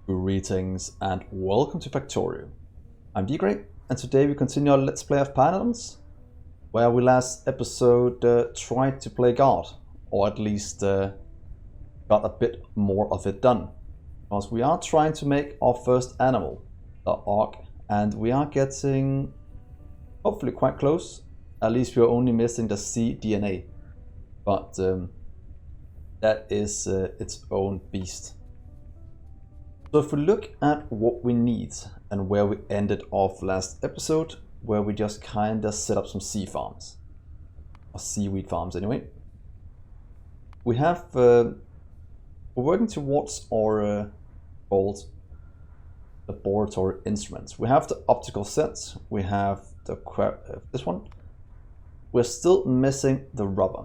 Greetings and welcome to Factorio. I'm Dgray, and today we continue our Let's Play of Pyanodons, where we last episode tried to play God, or at least got a bit more of it done. Because we are trying to make our first animal, the VRAUK, and we are getting hopefully quite close. At least we're only missing the cDNA, but that is its own beast. So if we look at what we need and where we ended off last episode, where we just kinda set up some sea farms, or seaweed farms anyway. We have, we're working towards our called laboratory instruments. We have the optical sets, we have the this one. We're still missing the rubber.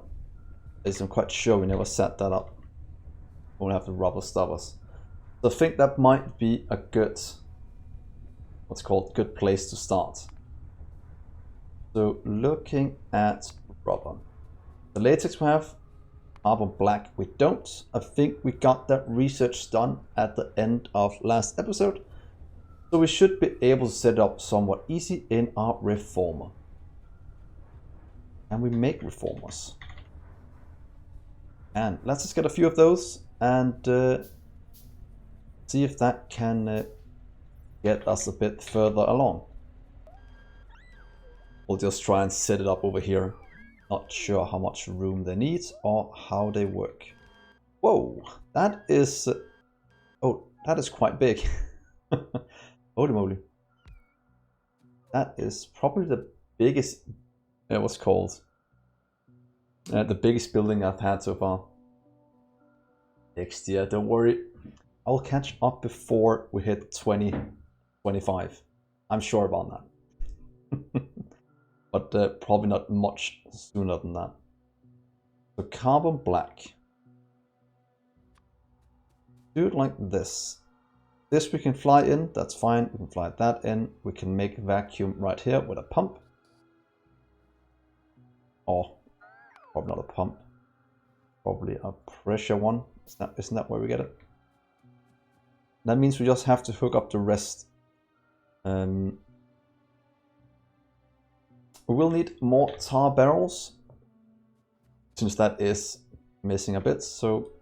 I'm quite sure we never set that up. We don't have the rubber stoppers. So I think that might be a good, what's called, good place to start. So looking at rubber. The latex we have, carbon black we don't. I think we got that research done at the end of last episode. So we should be able to set it up somewhat easy in our reformer. And we make reformers. And let's just get a few of those and see if that can get us a bit further along. We'll just try and set it up over here. Not sure how much room they need or how they work. Whoa, that is... oh, that is quite big. Holy moly. That is probably the biggest... what's called? The biggest building I've had so far. Next year, don't worry. I'll catch up before we hit 2025. I'm sure about that. But probably not much sooner than that. So carbon black. Do it like this. This we can fly in, that's fine. We can fly that in. We can make vacuum right here with a pump. Or probably not a pump. Probably a pressure one. Isn't that where we get it? That means we just have to hook up the rest. We will need more tar barrels, since that is missing a bit. So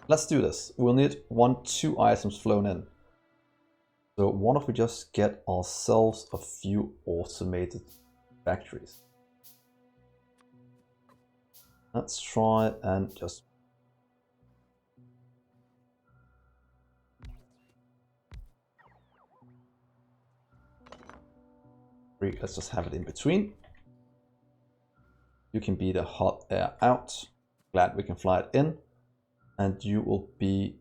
let's do this. We'll need 2 items flown in. So why don't we just get ourselves a few automated factories. Let's try and just... let's just have it in between. You can be the hot air out. Glad we can fly it in. And you will be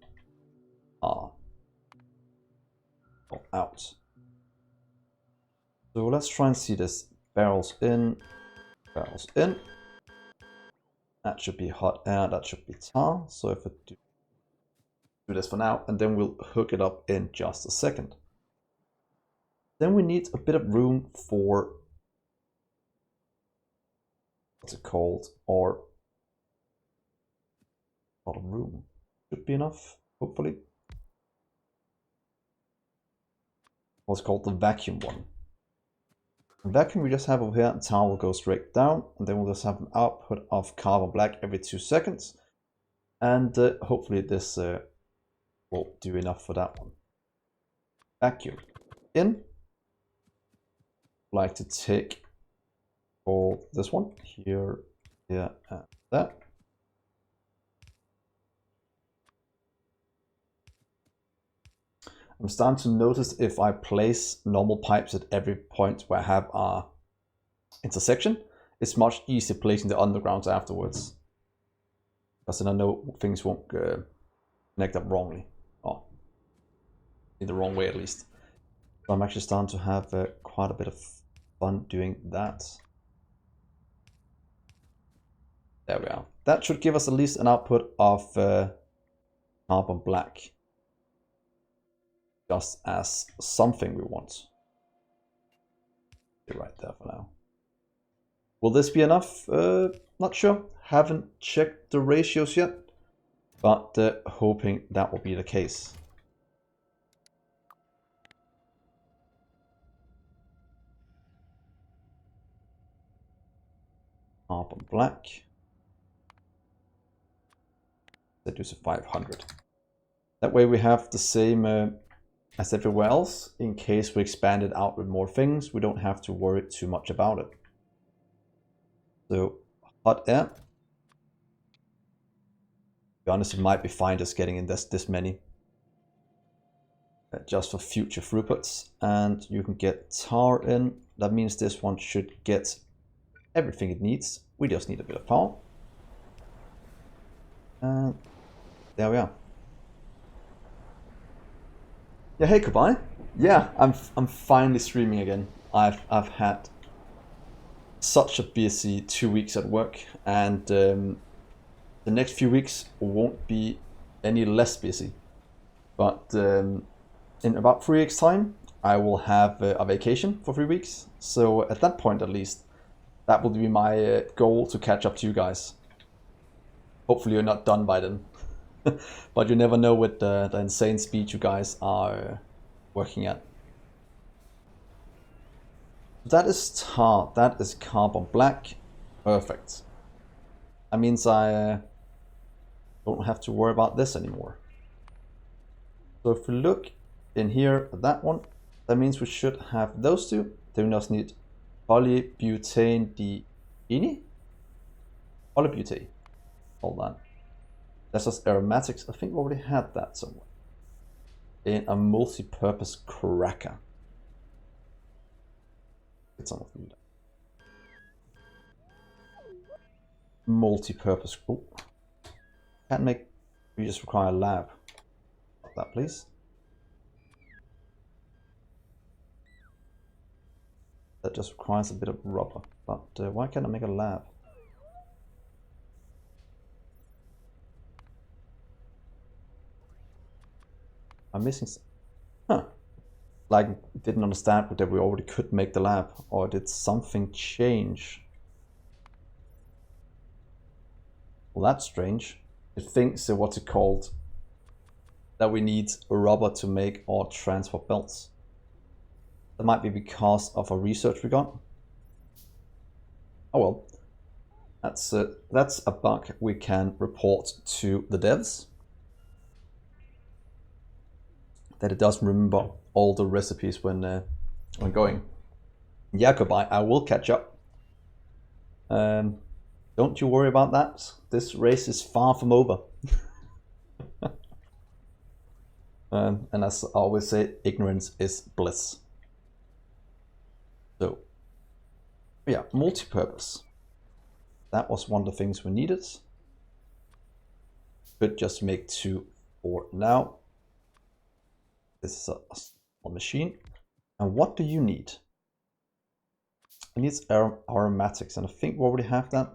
out. So let's try and see this. Barrels in. Barrels in. That should be hot air. That should be tar. So if I do this for now, and then we'll hook it up in just a second. Then we need a bit of room for, what's it called, or not a room. Should be enough, hopefully. What's called the vacuum one. The vacuum we just have over here, and tar will go straight down, and then we'll just have an output of carbon black every 2 seconds. And hopefully this will do enough for that one. Vacuum in. Like to take all this one here, here, and that. I'm starting to notice if I place normal pipes at every point where I have our intersection, it's much easier placing the undergrounds afterwards. Because then I know things won't connect up wrongly, or in the wrong way at least. So I'm actually starting to have quite a bit of fun doing that. There we are. That should give us at least an output of carbon black. Just as something we want. Be right there for now. Will this be enough? Not sure. Haven't checked the ratios yet. But hoping that will be the case. carbon black. That is 500. That way we have the same as everywhere else. In case we expand it out with more things, we don't have to worry too much about it. So hot air. To be honest, it might be fine just getting in this many. Just for future throughputs. And you can get tar in. That means this one should get everything it needs. We just need a bit of power. And there we are. Yeah, hey Kubai. Yeah, I'm finally streaming again. I've had such a busy 2 weeks at work, and the next few weeks won't be any less busy. But in about 3 weeks' time, I will have a vacation for 3 weeks. So at that point, at least, that will be my goal to catch up to you guys. Hopefully, you're not done by then. But you never know with the insane speed you guys are working at. That is tar. That is carbon black. Perfect. That means I don't have to worry about this anymore. So if we look in here at that one, that means we should have those two. Then we just need polybutane diene. Polybutane. Hold on. That's just aromatics. I think we already had that somewhere. In a multi-purpose cracker. Get some of them. Multi-purpose. Oh. Can't make. We just require a lab. Like that, please. That just requires a bit of rubber. But why can't I make a lab? I'm missing some. Huh. Like, didn't understand that we already could make the lab, or did something change? Well, that's strange. It thinks what's it called? That we need a rubber to make our transport belts. That might be because of a research we got. Oh well. That's a bug we can report to the devs. That it doesn't remember all the recipes when going. Yeah, goodbye. I will catch up. Don't you worry about that. This race is far from over. And as I always say, ignorance is bliss. So, yeah, multi-purpose. That was one of the things we needed. Could just make 2 for now. This is a small machine. And what do you need? It needs aromatics, and I think we already have that.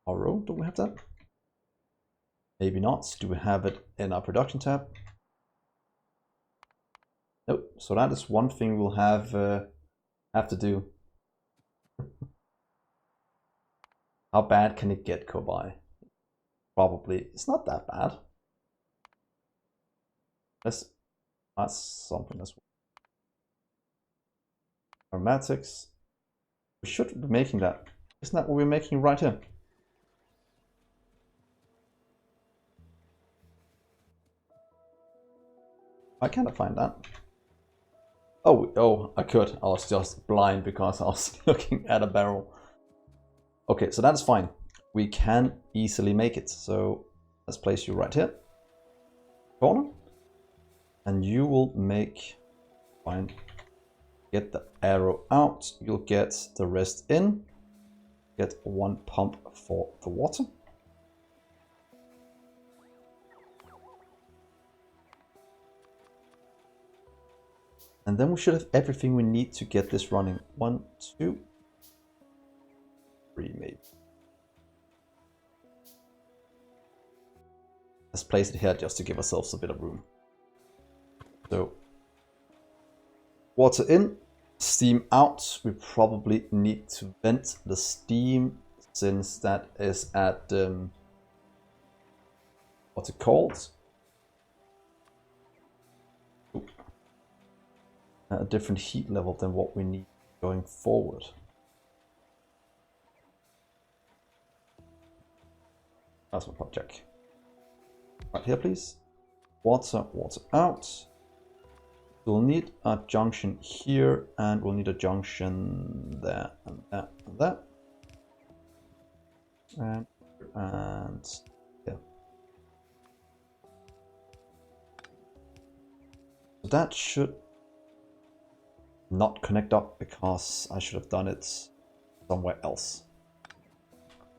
Aro, do we have that? Maybe not. Do we have it in our production tab? Nope. So that is one thing we'll have to do. How bad can it get, Kobai? Probably it's not that bad. That's something as well. Aromatics. We should be making that. Isn't that what we're making right here? Why can't I find that? Oh, I could. I was just blind because I was looking at a barrel. Okay, so that's fine. We can easily make it. So let's place you right here. Corner. And you will make, fine. Get the arrow out. You'll get the rest in. Get 1 pump for the water. And then we should have everything we need to get this running. 1, 2, 3 maybe. Let's place it here just to give ourselves a bit of room. So, water in, steam out. We probably need to vent the steam since that is at, what's it called? a different heat level than what we need going forward. That's my project. Right here, please. Water, water out. We'll need a junction here, and we'll need a junction there, and there, and there. And yeah. So that should not connect up because I should have done it somewhere else.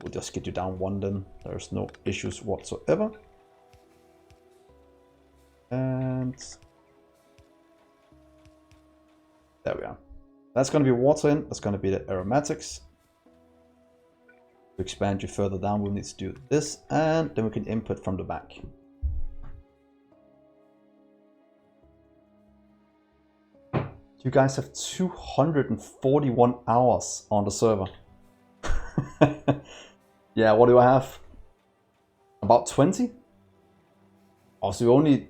We'll just get you down one then. There's no issues whatsoever. And there we are. That's going to be water in. That's going to be the aromatics. To expand you further down, we'll need to do this, and then we can input from the back. You guys have 241 hours on the server. Yeah, what do I have? About 20? Oh, so you're only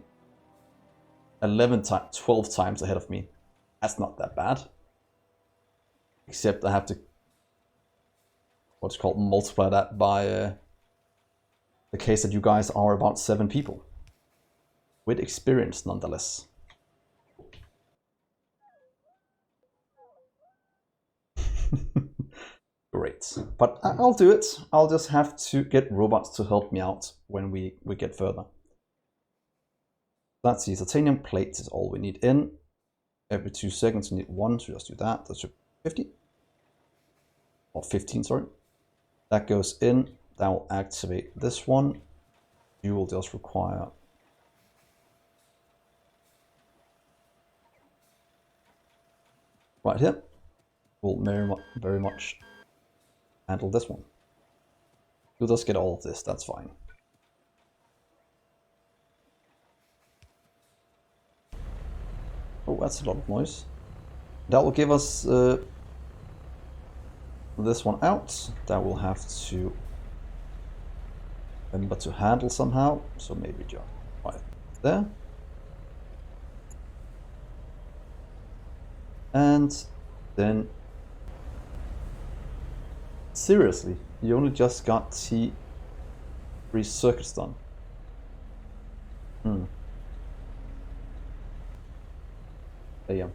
12 times ahead of me. That's not that bad. Except I have to, what's called, multiply that by the case that you guys are about 7 people. With experience, nonetheless. Great, but I'll do it. I'll just have to get robots to help me out when we get further. Let's see, titanium plates is all we need in. Every 2 seconds we need 1, so just do that. That should be 50. Or 15, sorry. That goes in, that will activate this one. You will just require right here. Will very much handle this one. You'll just get all of this, that's fine. Oh, that's a lot of noise. That will give us this one out. That will have to remember to handle somehow. So maybe just right there. And then seriously, you only just got T3 circuits done. Damn.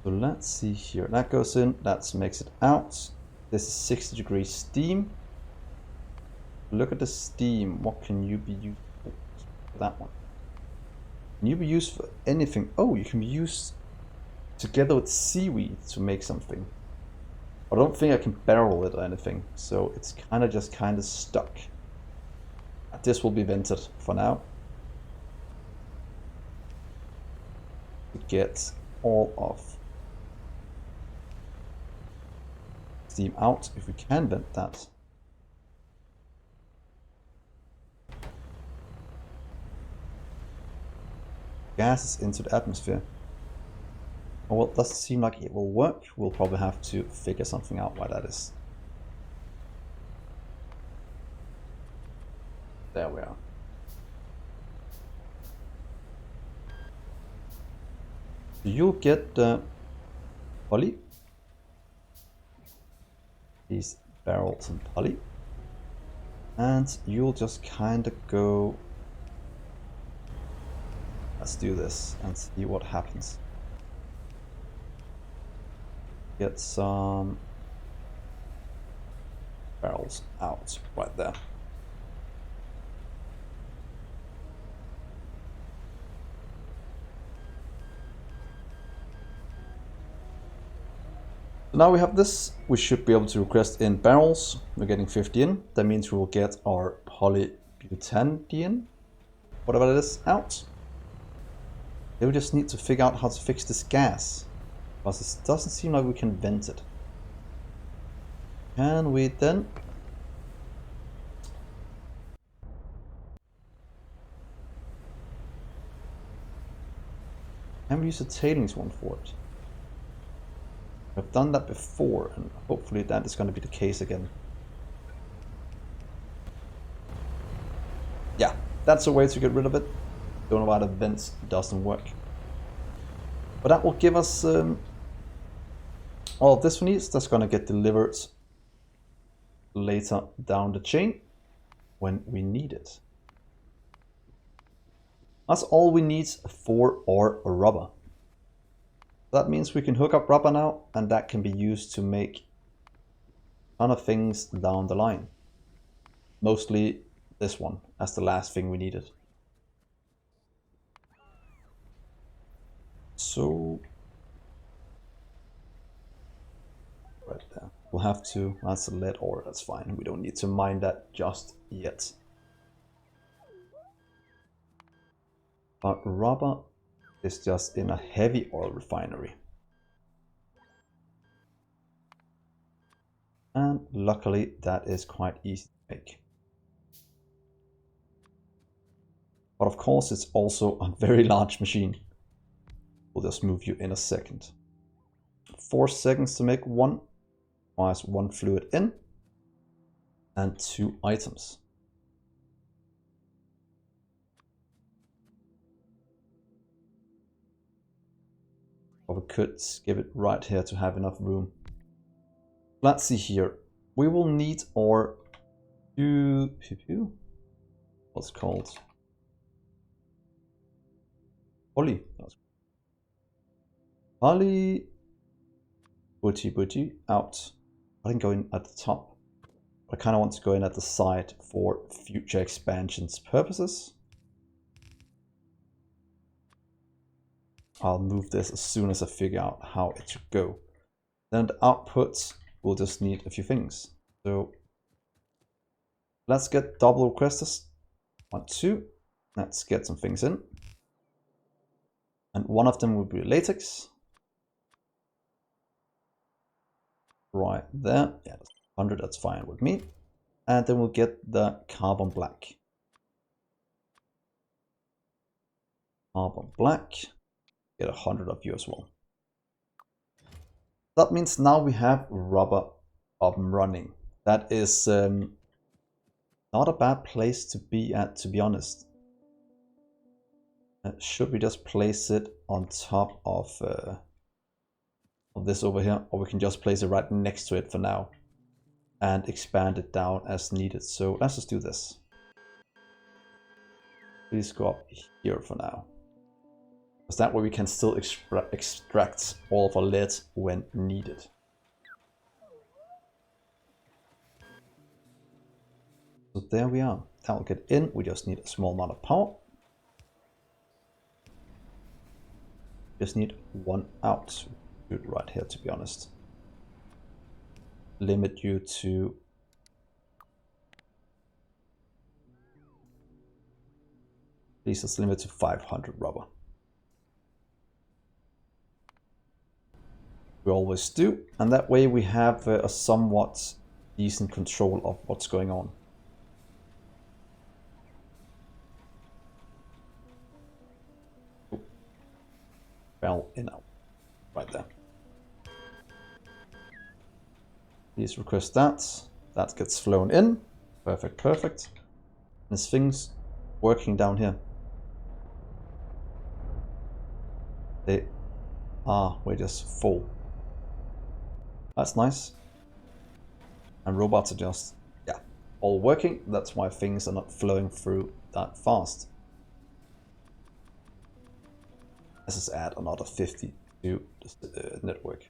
So let's see here. That goes in, that makes it out. This is 60 degrees steam. Look at the steam. What can you be used for? That one. Can you be used for anything? Oh, you can be used together with seaweed to make something. I don't think I can barrel it or anything, so it's kind of stuck. This will be vented for now. To get all of steam out, if we can vent that. Gases into the atmosphere. Oh, well, it doesn't seem like it will work. We'll probably have to figure something out why that is. There we are. You'll get the poly, these barrels and poly, and you'll just kind of go, let's do this and see what happens. Get some barrels out right there. Now we have this, we should be able to request in barrels. We're getting 50 in. That means we will get our polybutadiene, whatever it is, out. Then we just need to figure out how to fix this gas, because it doesn't seem like we can vent it. Can we then? Can we use a tailings one for it? I've done that before, and hopefully that is going to be the case again. Yeah, that's a way to get rid of it. Don't know why the vents doesn't work. But that will give us all of this we need. That's going to get delivered later down the chain when we need it. That's all we need for our rubber. That means we can hook up rubber now, and that can be used to make a ton of things down the line. Mostly this one as the last thing we needed. So right there. We'll have to, that's a lead ore, that's fine. We don't need to mine that just yet. But rubber is just in a heavy oil refinery. And luckily that is quite easy to make. But of course it's also a very large machine. We'll just move you in a second. 4 seconds to make one. Requires 1 fluid in and 2 items. Or we could skip it right here to have enough room. Let's see here. We will need our what's it called? Poly. Poly. Booty out. I can go in at the top. I kind of want to go in at the side for future expansions purposes. I'll move this as soon as I figure out how it should go. Then the output will just need a few things. So let's get double requesters. 1, 2. Let's get some things in. And one of them will be latex. Right there. Yeah, 100, that's fine with me. And then we'll get the carbon black. Carbon black. Get 100 of you as well. That means now we have rubber up and running. That is not a bad place to be at, to be honest. Should we just place it on top of this over here, or we can just place it right next to it for now and expand it down as needed. So let's just do this. Please go up here for now. Because that way we can still extract all of our lead when needed. So there we are. That will get in. We just need a small amount of power. Just need 1 out. Do it right here, to be honest. Limit you to please just limit to 500 rubber. We always do, and that way we have a somewhat decent control of what's going on. Fell in out right there. Please request that. That gets flown in. Perfect, perfect. There's things working down here. They are, we're just full. That's nice. And robots are just, yeah, all working. That's why things are not flowing through that fast. Let's just add another 50 to the network.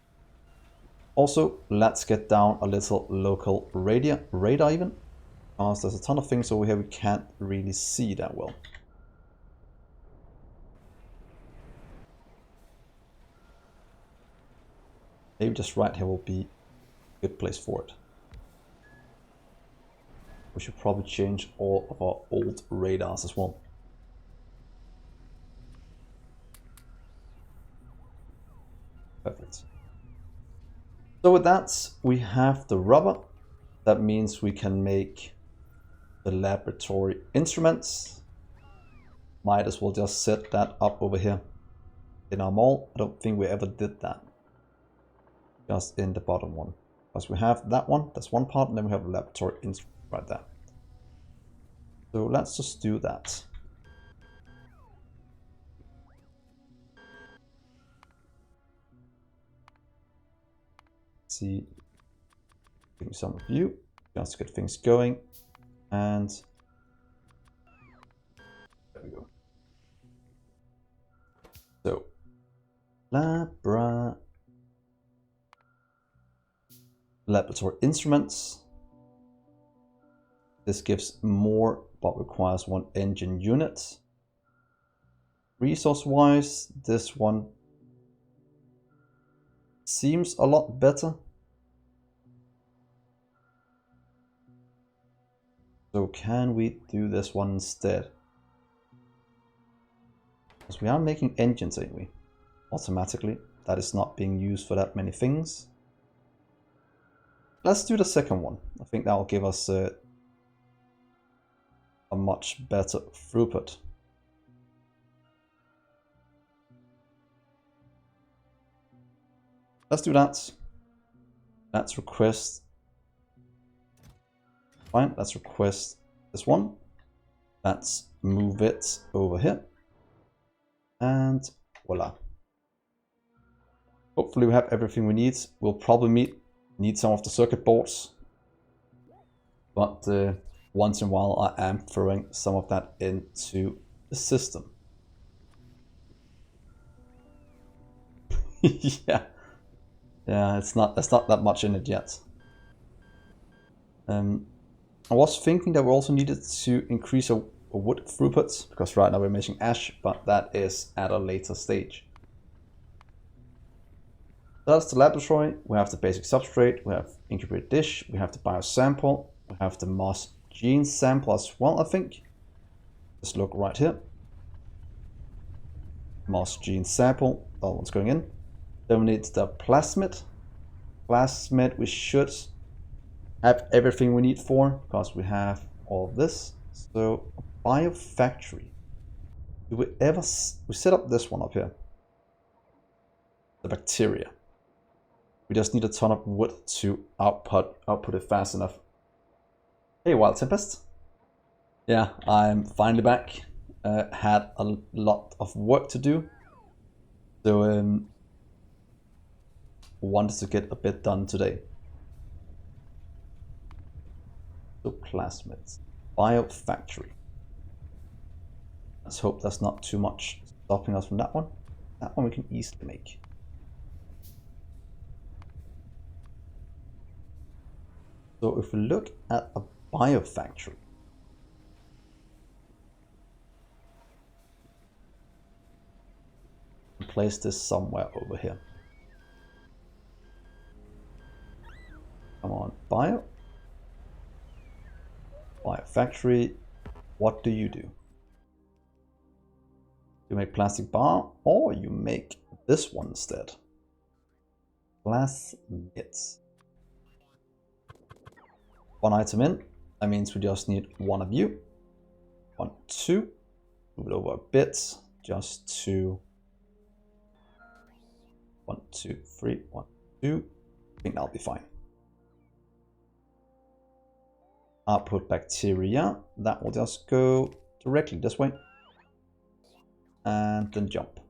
Also, let's get down a little local radar even. Because there's a ton of things over here we can't really see that well. Maybe just right here will be a good place for it. We should probably change all of our old radars as well. Perfect. So with that, we have the rubber. That means we can make the laboratory instruments. Might as well just set that up over here in our mall. I don't think we ever did that. Just in the bottom one. Because we have that one, that's one part, and then we have a laboratory instrument right there. So let's just do that. see. Give me some of you, just to get things going. And there we go. So, laboratory instruments. This gives more, but requires 1 engine unit. Resource-wise, this one seems a lot better. So can we do this one instead? Because we are making engines, ain't we? Automatically. That is not being used for that many things. Let's do the second one. I think that will give us a much better throughput. Let's do that. Let's request. Fine, let's request this one. Let's move it over here. And voila. Hopefully we have everything we need. We'll probably need some of the circuit boards. But once in a while I am throwing some of that into the system. Yeah. Yeah, it's not that much in it yet. I was thinking that we also needed to increase our wood throughput, because right now we're making ash, but that is at a later stage. That's the laboratory. We have the basic substrate, we have incubator dish, we have the biosample, we have the moss gene sample as well, I think. Let's look right here. Moss gene sample, that one's going in. Then we need the plasmid. Plasmid we should have everything we need for, because we have all of this. So biofactory. Do we ever we set up this one up here? The bacteria. We just need a ton of wood to output it fast enough. Hey, Wild Tempest. Yeah, I'm finally back. Had a lot of work to do. So wanted to get a bit done today. So plasmids. Biofactory. Let's hope that's not too much stopping us from that one. That one we can easily make. So if we look at a biofactory, place this somewhere over here. Come on, biofactory, what do? You make plastic bar, or you make this one instead. Plasmids. 1 item in, that means we just need 1 of you. 1, 2, move it over a bit, just to 1, 2, 3, 1, 2. I think that'll be fine. Output bacteria, that will just go directly this way. And then jump.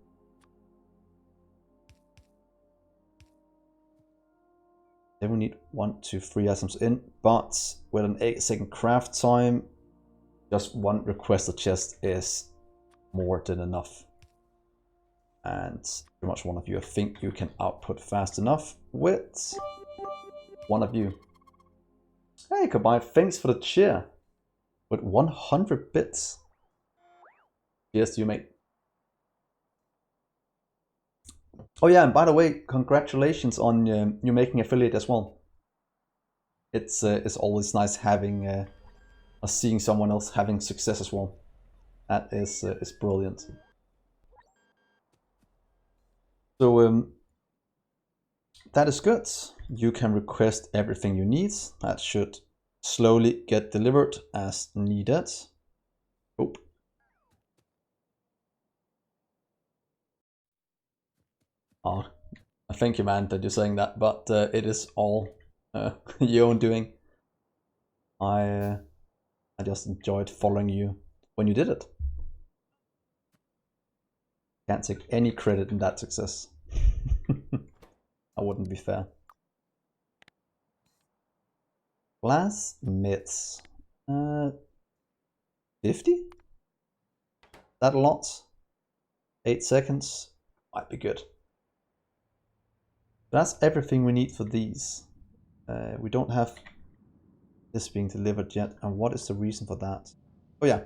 Then we need 1, 2, 3 items in, but with an 8-second craft time, just 1 requested chest is more than enough. And pretty much 1 of you, I think you can output fast enough with 1 of you. Hey, Kabay, thanks for the cheer. With 100 bits. Cheers to you, mate. Oh yeah, and by the way, congratulations on you making affiliate as well. It's always nice having seeing someone else having success as well. That is brilliant. So that is good. You can request everything you need. That should slowly get delivered as needed. Oh. Oh, thank you, man, that you're saying that, but it is all your own doing. I just enjoyed following you when you did it. Can't take any credit in that success. That wouldn't be fair. Plasmids. 50? That a lot? 8 seconds? Might be good. That's everything we need for these. We don't have this being delivered yet. And what is the reason for that? Oh yeah,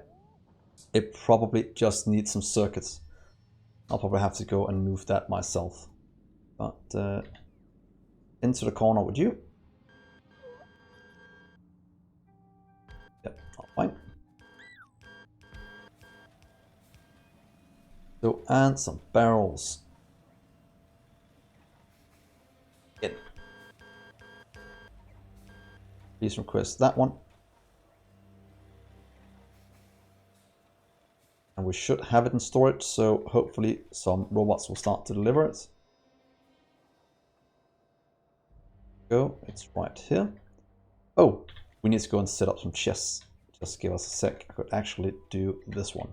it probably just needs some circuits. I'll probably have to go and move that myself. But into the corner with you. Yep, fine. So, and some barrels. In. Please request that one. And we should have it in storage, so hopefully some robots will start to deliver it. Go, it's right here. Oh, we need to go and set up some chests. Just give us a sec. I could actually do this one.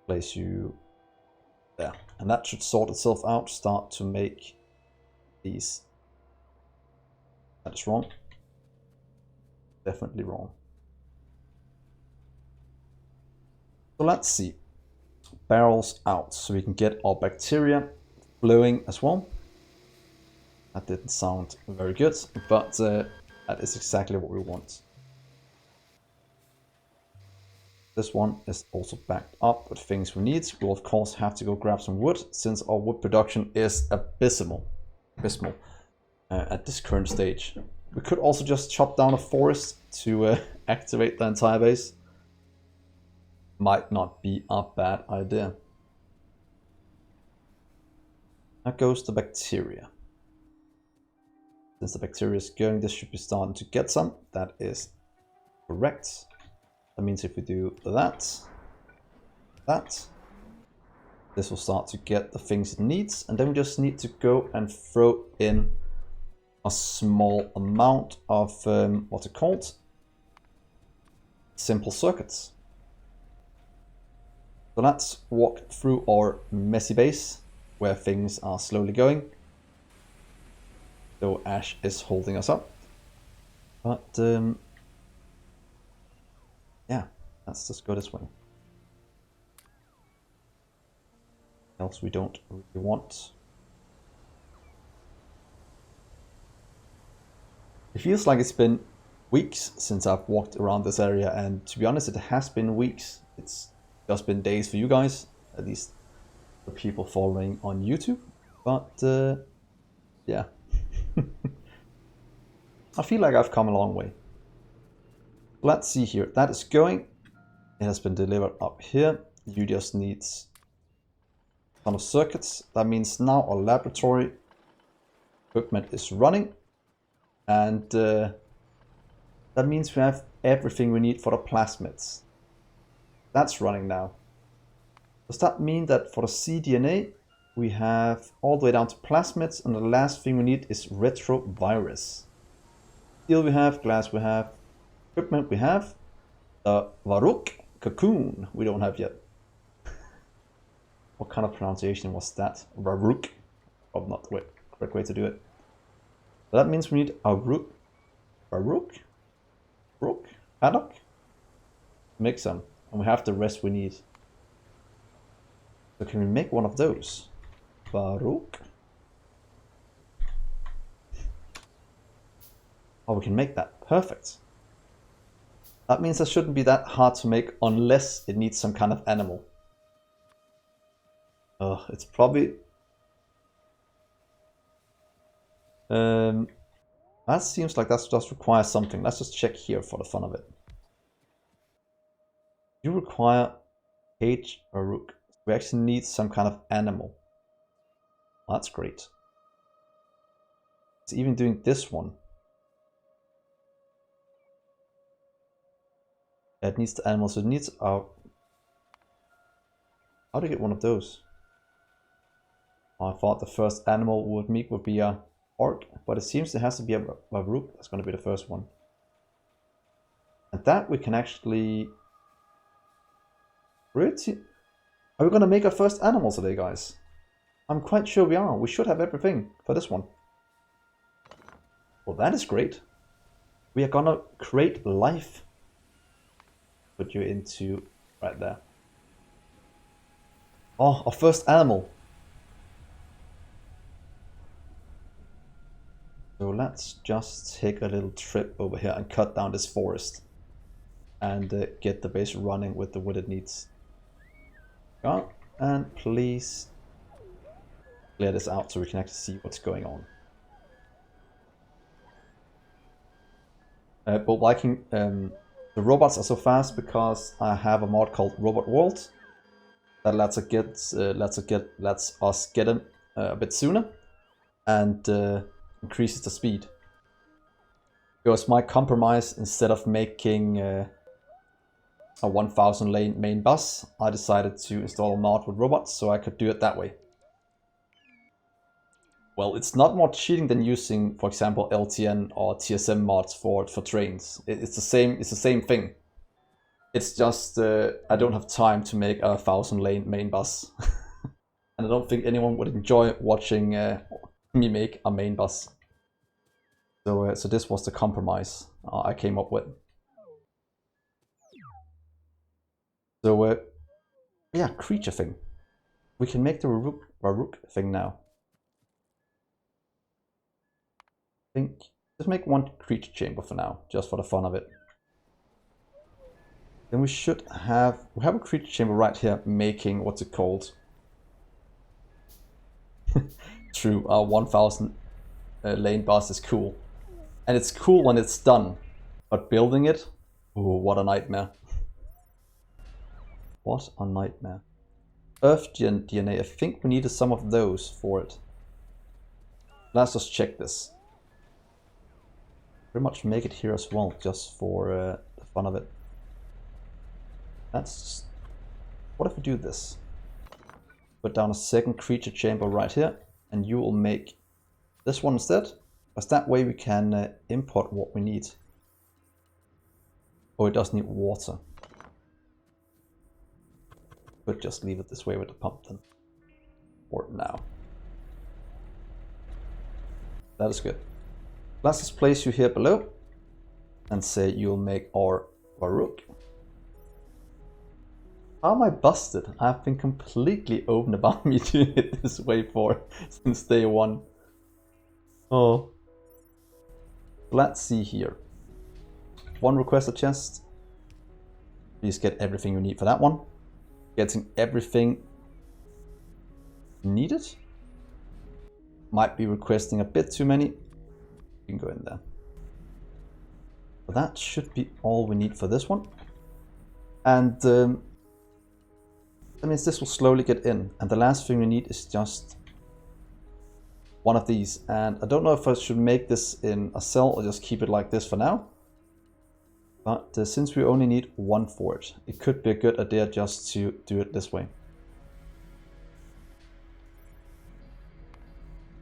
Place you there. And that should sort itself out. Start to make these. That is wrong. Definitely wrong. So let's see. Barrels out, so we can get our bacteria flowing as well. That didn't sound very good, but that is exactly what we want. This one is also backed up with things we need. We'll of course have to go grab some wood, since our wood production is abysmal at this current stage. We could also just chop down a forest to activate the entire base. Might not be a bad idea. That goes the bacteria. Since the bacteria is going, this should be starting to get some. That is correct. That means if we do that, this will start to get the things it needs. And then we just need to go and throw in a small amount of, what's it called? Simple circuits. So let's walk through our messy base, where things are slowly going. Though Ash is holding us up. But yeah, let's just go this way. Else we don't really want. It feels like it's been weeks since I've walked around this area, and to be honest, it has been weeks. It's just been days for you guys, at least the people following on YouTube. But yeah. I feel like I've come a long way. Let's see here. That is going. It has been delivered up here. You just need a ton of circuits. That means now our laboratory equipment is running. And that means we have everything we need for the plasmids. That's running now. Does that mean that for the cDNA, we have all the way down to plasmids, and the last thing we need is Retrovirus. Steel we have, glass we have, equipment we have, the VRAUK cocoon we don't have yet. What kind of pronunciation was that? VRAUK? Probably not the correct way to do it. So that means we need a rook, paddock, make some, and we have the rest we need. So can we make one of those? VRAUK. Oh, we can make that. Perfect. That means that shouldn't be that hard to make unless it needs some kind of animal. It's probably... that seems like that just requires something. Let's just check here for the fun of it. You require cage or rook. We actually need some kind of animal. That's great. It's even doing this one. It needs the animal, so it needs a... How do you get one of those? I thought the first animal we would meet would be a orc, but it seems there has to be a rook. That's going to be the first one. And that we can actually... Really? Are we going to make our first animal today, guys? I'm quite sure we are. We should have everything for this one. Well, that is great. we are gonna create life. Put you into right there. Oh, our first animal. So let's just take a little trip over here and cut down this forest. And get the base running with what it needs. Oh, and please clear this out so we can actually see what's going on. But Viking, the robots are so fast because I have a mod called Robot World that lets us get them a bit sooner and increases the speed. Because my compromise, instead of making a 1000 lane main bus, I decided to install a mod with robots so I could do it that way. Well, it's not more cheating than using, for example, LTN or TSM mods for trains. It's the same thing. It's just I don't have time to make a 1000 lane main bus, and I don't think anyone would enjoy watching me make a main bus. So this was the compromise I came up with. So yeah, creature thing. We can make the VRAUK thing now. I think just make one creature chamber for now, just for the fun of it. Then we should have a creature chamber right here making what's it called? True, our 1000 lane bus is cool. And it's cool when it's done. But building it, oh, what a nightmare. What a nightmare. Earth DNA, I think we needed some of those for it. Let's just check this. Pretty much make it here as well, just for the fun of it. That's... What if we do this? Put down a second creature chamber right here, and you will make this one instead, because that way we can import what we need. Oh, it does need water. But just leave it this way with the pump then. For now. That is good. Let's just place you here below and say you'll make our VRAUK. How am I busted? I've been completely open about me doing it this way since day one. Oh. Let's see here. One requested chest. Please get everything you need for that one. Getting everything needed. Might be requesting a bit too many. You can go in there. But that should be all we need for this one. And that means this will slowly get in. And the last thing we need is just one of these. And I don't know if I should make this in a cell or just keep it like this for now. But since we only need one for it, it could be a good idea just to do it this way.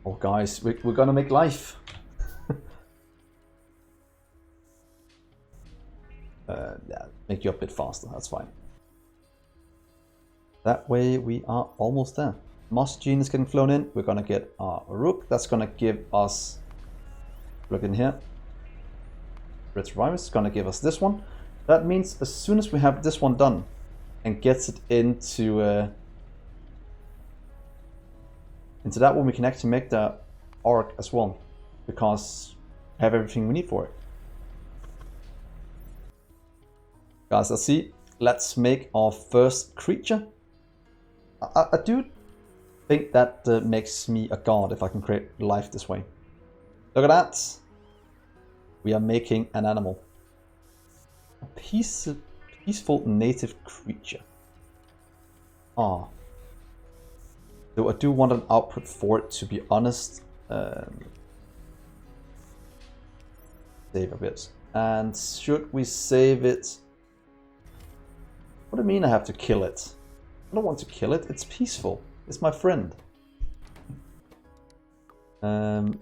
Oh guys, we're gonna make life. Yeah, make you a bit faster, that's fine. That way we are almost there. Moss gene is getting flown in. We're gonna get our rook. That's gonna give us, look in here, Retrovirus is gonna give us this one. That means as soon as we have this one done and gets it into that one, we can actually make the arc as well, because we have everything we need for it. Guys, let's see. Let's make our first creature. I do think that makes me a god if I can create life this way. Look at that. We are making an animal. A peaceful native creature. Ah. Though I do want an output for it, to be honest. Save a bit. And should we save it? What do you mean I have to kill it? I don't want to kill it. It's peaceful. It's my friend. Oh.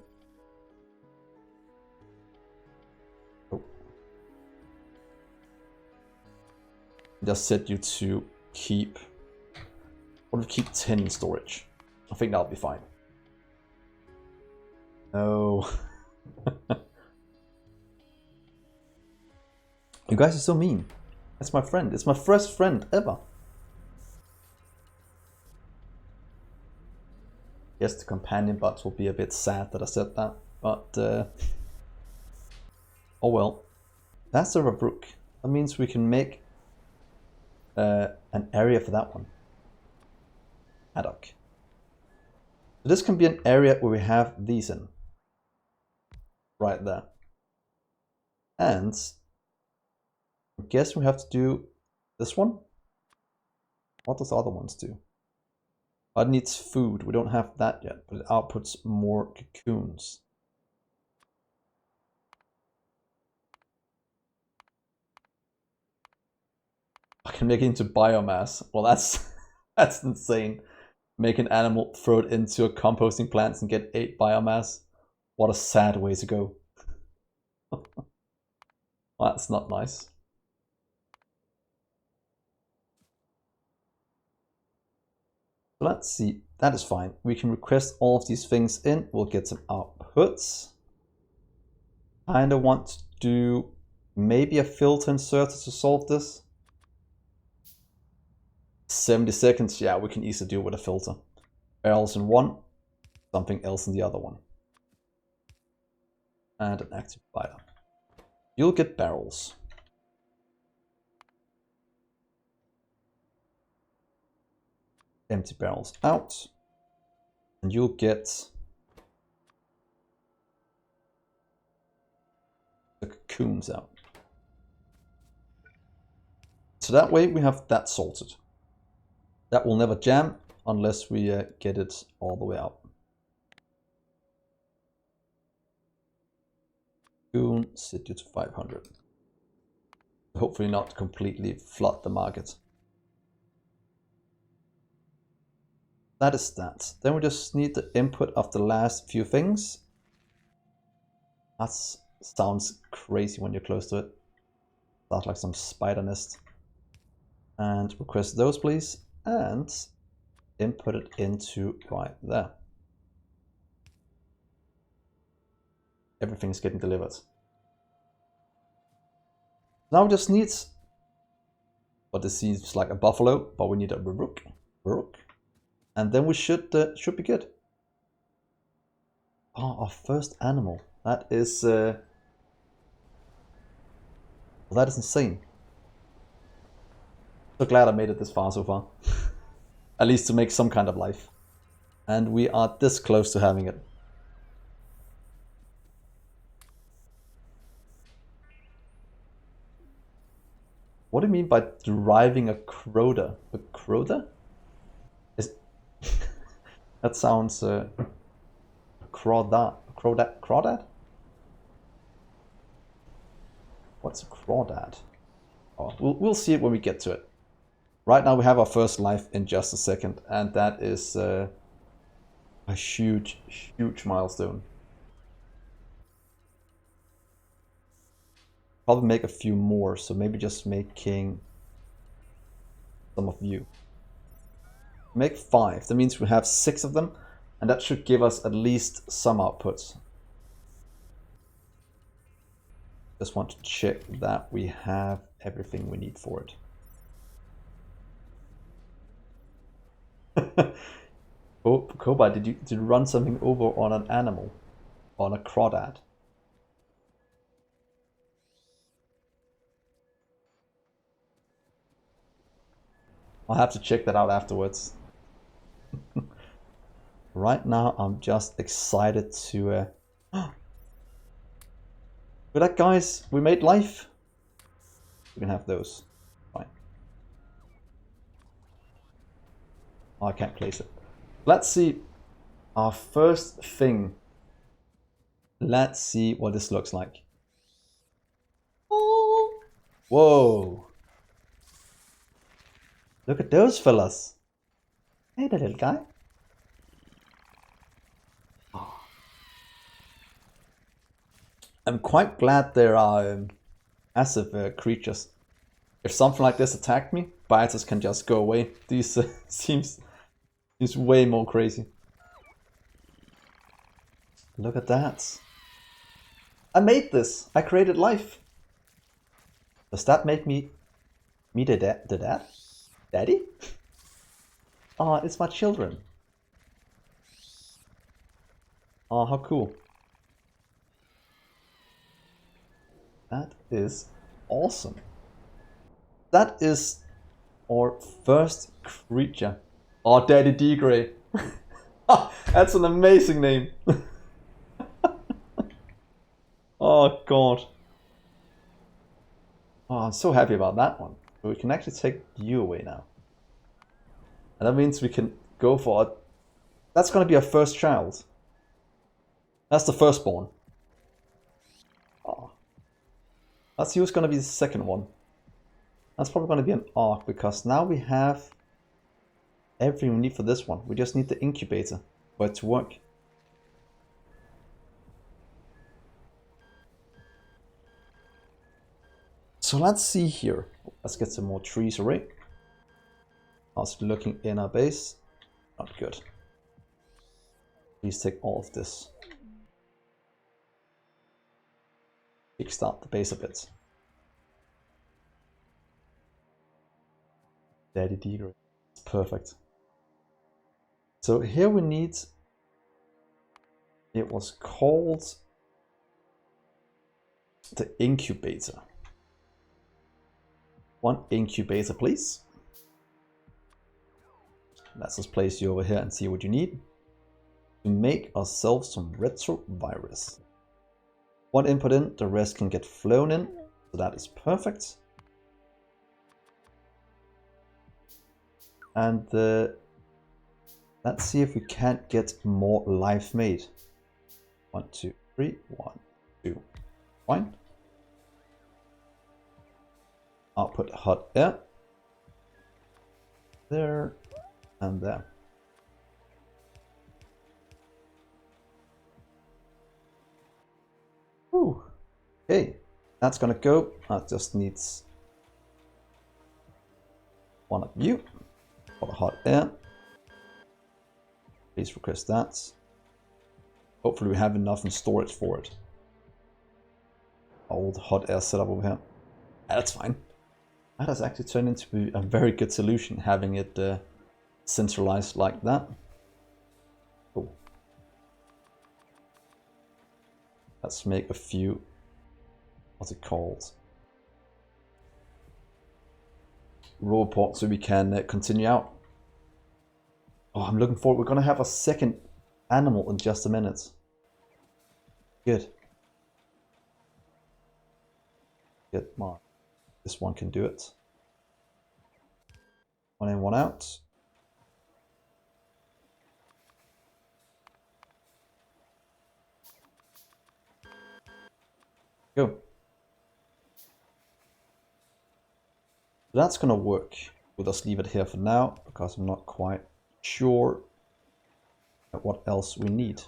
Just set you to keep. What if we keep 10 in storage? I think that'll be fine. No. You guys are so mean. That's my friend. It's my first friend ever. Yes, the companion bots will be a bit sad that I said that, but oh well. That's a VRAUK. That means we can make an area for that one. Haddock. So this can be an area where we have these in. Right there. And I guess we have to do this one. What does the other ones do? It needs food. We don't have that yet, but it outputs more cocoons. I can make it into biomass. Well, that's that's insane. Make an animal, throw it into a composting plant and get 8 biomass. What a sad way to go. That's not nice. Let's see, that is fine. We can request all of these things in. We'll get some outputs. I kind of want to do maybe a filter inserter to solve this. 70 seconds, yeah, we can easily do it with a filter. Barrels in one, something else in the other one. And an active divider. You'll get barrels. Empty barrels out. And you'll get the cocoons out. So that way we have that sorted. That will never jam unless we get it all the way out. Cocoon, set you to 500. Hopefully not completely flood the market. That is that. Then we just need the input of the last few things. That sounds crazy when you're close to it. Sounds like some spider nest. And request those, please. And input it into right there. Everything's getting delivered. Now we just need, but this seems like a buffalo, but we need a rook. And then we should be good. Oh, our first animal. That is insane. So glad I made it this far so far. At least to make some kind of life. And we are this close to having it. What do you mean by deriving a crota? A crota? That sounds crawdad? What's a crawdad? Oh, we'll see it when we get to it. Right now we have our first life in just a second, and that is a huge milestone. Probably make a few more, so maybe just making some of you. Make 5. That means we have 6 of them, and that should give us at least some outputs. Just want to check that we have everything we need for it. Oh, Koba, did you run something over on an animal? On a crawdad? I'll have to check that out afterwards. Right now, I'm just excited to... But that, guys, we made life. We can have those. Fine. Oh, I can't place it. Let's see our first thing. Let's see what this looks like. Oh. Whoa. Look at those fellas. Hey, the little guy. I'm quite glad there are passive creatures. If something like this attacked me, biters can just go away. These seems way more crazy. Look at that. I made this. I created life. Does that make me the dad? Daddy? Oh, it's my children. Oh, how cool. That is awesome. That is our first creature. Oh, Daddy Dgray. That's an amazing name. Oh, God. Oh, I'm so happy about that one. We can actually take you away now. And that means we can go for it. That's going to be our first child. That's the firstborn. Oh. Let's see who's going to be the second one. That's probably going to be an ARK, because now we have everything we need for this one. We just need the incubator for it to work. So let's see here. Let's get some more trees array. Also looking in our base. Not good. Please take all of this. Kickstart the base a bit. Daddy Dgray. Perfect. So here we need, it was called the incubator. One incubator, please. Let's just place you over here and see what you need to make ourselves some retrovirus. One input in, the rest can get flown in, so that is perfect. And let's see if we can't get more life made. 1, 2, 3, 1, 2, fine. Output hot air. There and there. Whew. Okay, that's gonna go. That just needs one of you for the hot air. Please request that. Hopefully we have enough in storage for it. Old hot air setup over here. That's fine. That has actually turned into a very good solution, having it centralized like that. Cool. Let's make a few, what's it called? Robots, so we can continue out. Oh, I'm looking forward. We're going to have a second animal in just a minute. Good. Good, Mark. This one can do it. One in, one out. Go. That's going to work. We'll just leave it here for now, because I'm not quite sure what else we need.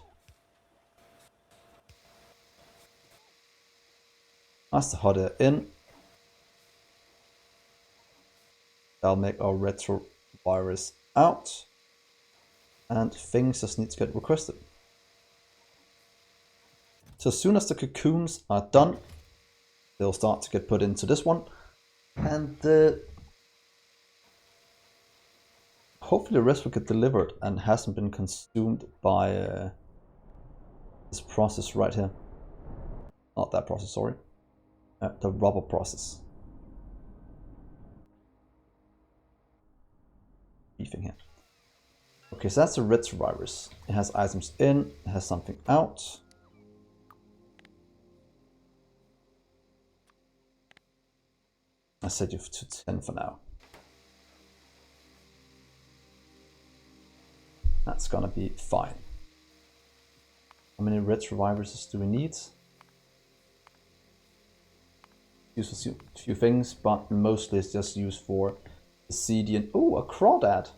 That's the hot air in. That'll make our retrovirus out. And things just need to get requested. So as soon as the cocoons are done, they'll start to get put into this one. And hopefully the rest will get delivered and hasn't been consumed by this process right here. Not that process, sorry. The rubber process. Beefing here. Okay, so that's a retrovirus. It has items in, it has something out. I set you to 10 for now. That's gonna be fine. How many retroviruses do we need? Use for a few things, but mostly it's just used for the cDNA. Oh, a crawdad.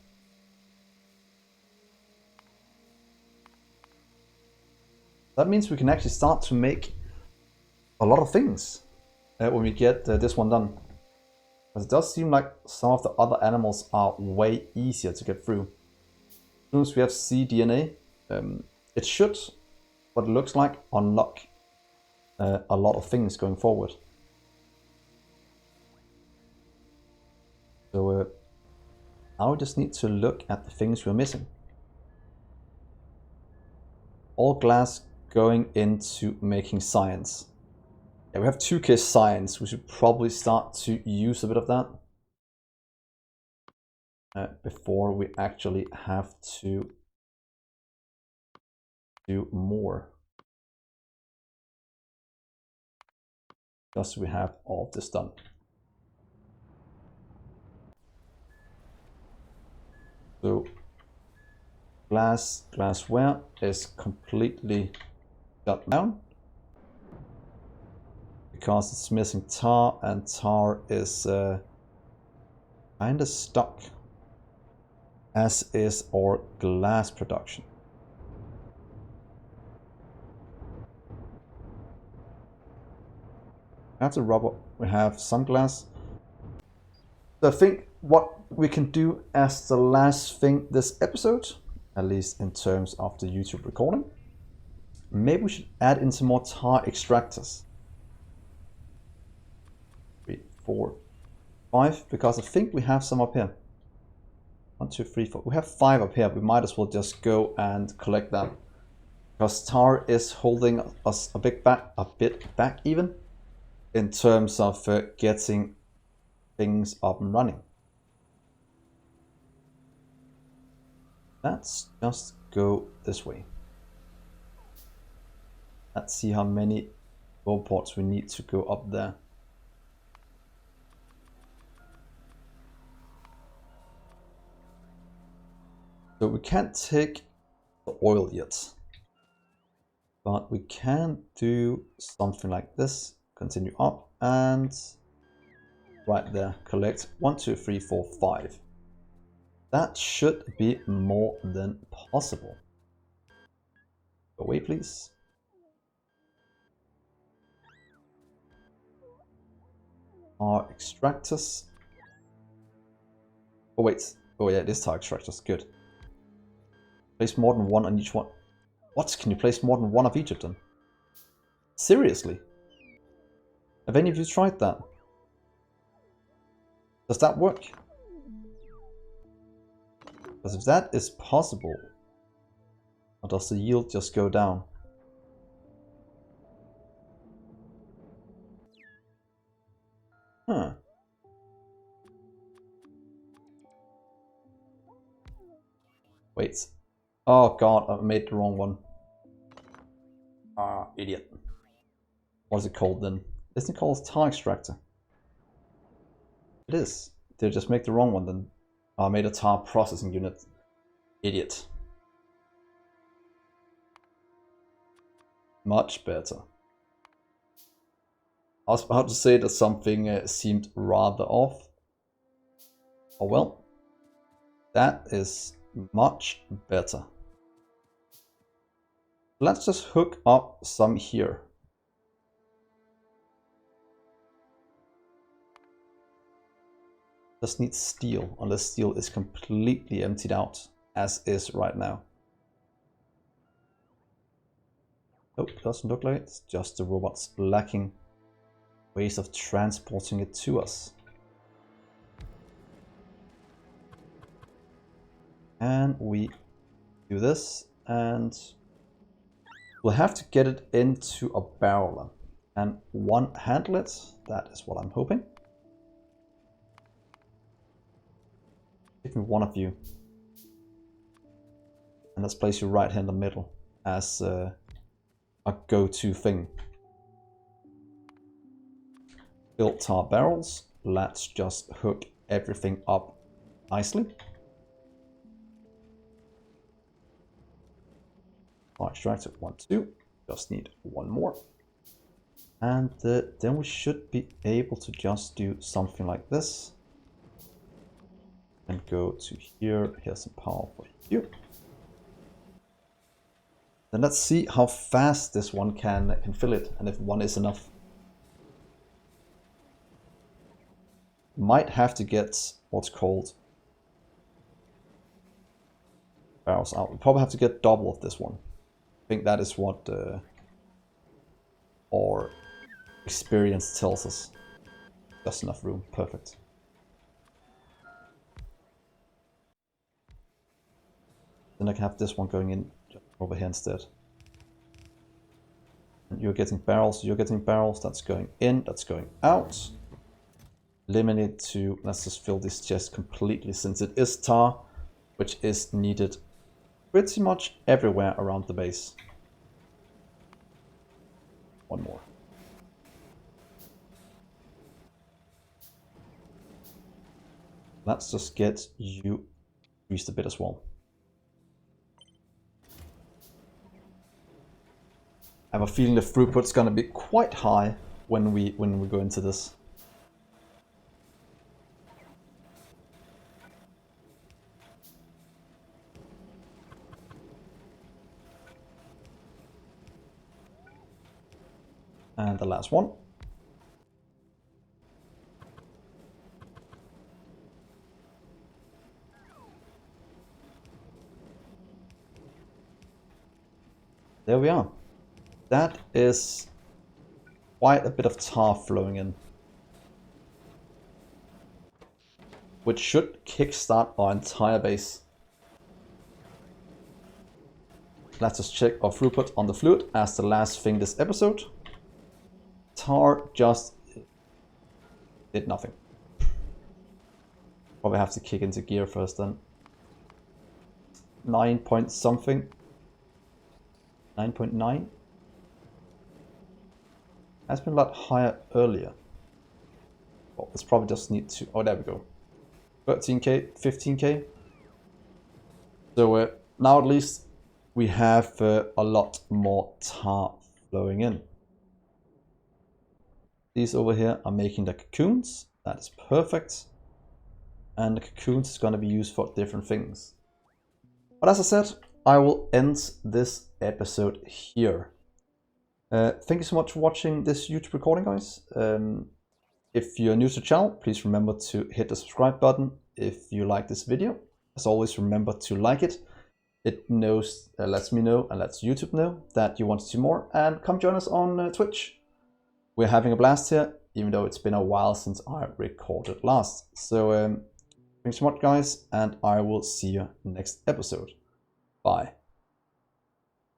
That means we can actually start to make a lot of things when we get this one done. Because it does seem like some of the other animals are way easier to get through. As soon as we have cDNA, it should, what it looks like, unlock a lot of things going forward. Now we just need to look at the things we're missing. All glass going into making science. Yeah, we have 2K science. We should probably start to use a bit of that before we actually have to do more. Just so we have all of this done. So glassware is completely shut down because it's missing tar, and tar is kind of stuck, as is our glass production. That's a rubber. We have some glass. So I think what we can do as the last thing this episode, at least in terms of the YouTube recording, maybe we should add in some more tar extractors. 3, 4, 5, because I think we have some up here. 1, 2, 3, 4. We have 5 up here. We might as well just go and collect them, because tar is holding us a bit back even in terms of getting things up and running. Let's just go this way. Let's see how many robots we need to go up there. So we can't take the oil yet, but we can do something like this. Continue up and right there, collect 1, 2, 3, 4, 5. That should be more than possible. Go away, please. Tar extractors. Oh wait, oh yeah, it is tar extractors, good. Place more than one on each one. What? Can you place more than one of each of them? Seriously? Have any of you tried that? Does that work? Because if that is possible, or does the yield just go down? Huh. Wait. Oh god, I made the wrong one. Ah, idiot. What is it called then? Isn't it called tar extractor? It is. Did I just make the wrong one then? Oh, I made a tar processing unit. Idiot. Much better. I was about to say that something seemed rather off. Oh well. That is much better. Let's just hook up some here. Just need steel, unless steel is completely emptied out, as is right now. Oh, doesn't look like it. It's just the robots lacking ways of transporting it to us. And we do this, and we'll have to get it into a barrel and one handle it. That is what I'm hoping. Give me one of you. And let's place you right here in the middle as a go-to thing. Build tar barrels. Let's just hook everything up nicely. Extractor 1, 2. Just need one more. And then we should be able to just do something like this. And go to here. Here's some power for you. Then let's see how fast this one can fill it, and if one is enough. Might have to get what's called barrels out. We'll probably have to get double of this one. I think that is what our experience tells us. Just enough room, perfect. Then I can have this one going in over here instead. And you're getting barrels, that's going in, that's going out. Limit it to, let's just fill this chest completely since it is tar, which is needed pretty much everywhere around the base. One more. Let's just get you increased a bit as well. I have a feeling the throughput's gonna be quite high when we go into this. And the last one. There we are. That is quite a bit of tar flowing in, which should kickstart our entire base. Let's just check our throughput on the fluid as the last thing this episode. Tar just did nothing. Probably have to kick into gear first then. 9 point something. 9.9. Has been a lot higher earlier. Well, this probably just need to. Oh, there we go. 13k, 15k. So now at least we have a lot more tar flowing in. These over here are making the cocoons. That is perfect. And the cocoons is going to be used for different things. But as I said, I will end this episode here. Thank you so much for watching this YouTube recording, guys. If you're new to the channel, please remember to hit the subscribe button if you like this video. As always, remember to like it. It lets me know and lets YouTube know that you want to see more. And come join us on Twitch. We're having a blast here, even though it's been a while since I recorded last. So thanks so much, guys, and I will see you next episode. Bye.